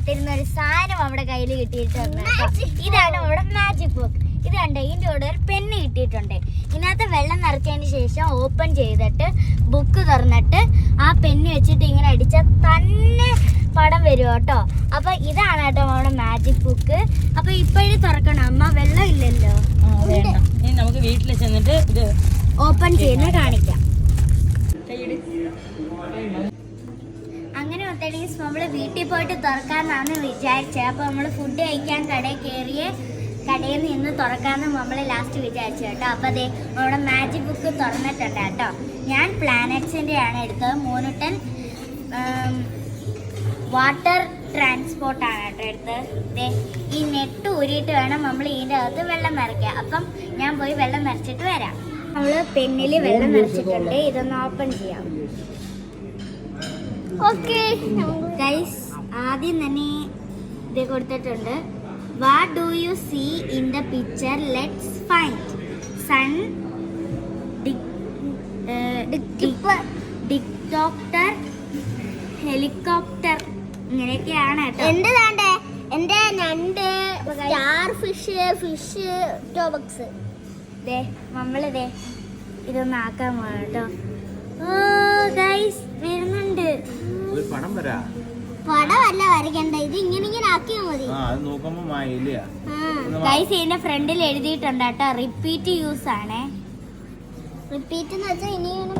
കാത്തിരുന്ന ഒരു സാധനം നമ്മുടെ കയ്യിൽ കിട്ടിയിട്ടുണ്ട്. ഇതാണ് നമ്മുടെ മാജിക് ബുക്ക്. ഇത് കണ്ടേ, ഇതിൻ്റെ കൂടെ ഒരു പെണ്ണ് കിട്ടിയിട്ടുണ്ട്. ഇതിനകത്ത് വെള്ളം നിറച്ചതിന് ശേഷം ഓപ്പൺ ചെയ്തിട്ട് ബുക്ക് തുറന്നിട്ട് ആ പെണ്ണ് വെച്ചിട്ട് ഇങ്ങനെ അടിച്ചാൽ തന്നെ പടം വരും കേട്ടോ. അപ്പൊ ഇതാണ് കേട്ടോ നമ്മുടെ മാജിക് ബുക്ക്. അപ്പൊ ഇപ്പോഴും തുറക്കണം അമ്മ, വെള്ളം ഇല്ലല്ലോ. നമുക്ക് വീട്ടിൽ ചെന്നിട്ട് ഇത് ഓപ്പൺ ചെയ്യുന്ന കാണിക്കാം. അങ്ങനെ ഒത്തടിയും നമ്മള് വീട്ടിൽ പോയിട്ട് തുറക്കാന്നാണ് വിചാരിച്ചത്. അപ്പൊ നമ്മള് ഫുഡ് കഴിക്കാൻ കടയിൽ നിന്ന് തുറക്കാന്ന് നമ്മള് ലാസ്റ്റ് വിചാരിച്ചു കേട്ടോ. അപ്പൊ അതെ നമ്മുടെ മാജിക് ബുക്ക് തുറന്നിട്ടുണ്ട് കേട്ടോ. ഞാൻ പ്ലാനറ്റ്സിന്റെ ആണ് എടുത്തത്. മോനുട്ടൻ വാട്ടർ ട്രാൻസ്പോർട്ടാണ് കേട്ടോ എടുത്തത്. ഈ നെറ്റ് ഊരിയിട്ട് വേണം നമ്മൾ ഇതിൻ്റെ അകത്ത് വെള്ളം നിറയ്ക്കാൻ. അപ്പം ഞാൻ പോയി വെള്ളം നിറച്ചിട്ട് വരാം. നമ്മൾ പെന്നിൽ വെള്ളം നിറച്ചിട്ടുണ്ട്. ഇതൊന്ന് ഓപ്പൺ ചെയ്യാം. ഓക്കെ ഗൈസ്, ആദ്യം തന്നെ ഇത് കൊടുത്തിട്ടുണ്ട്. What do you see in the picture? Let's find. Sun, ഡിക്ടോപ്റ്റർ, ഹെലികോപ്റ്റർ, ഇങ്ങനെയൊക്കെയാണ് കേട്ടോ. എന്റെ ഞണ്ട്, സ്റ്റാർ ഫിഷ് ടോബക്സ്. നമ്മളിതേ ഇതൊന്ന് ആക്കാൻ പോകാം കേട്ടോ. ഓ ഗൈസ്, വരുന്നുണ്ട്. പടമല്ല വരയ്ക്കണ്ട, ഇത് ഇങ്ങനെ ആക്കിയാ മതി. ഗൈസ്, ഇതിന്റെ ഫ്രണ്ടിൽ എഴുതിയിട്ടുണ്ട് കേട്ടോ, റിപ്പീറ്റ് യൂസ് ആണേ. റിപ്പീറ്റ് എന്ന് വെച്ചാൽ ഇനിയും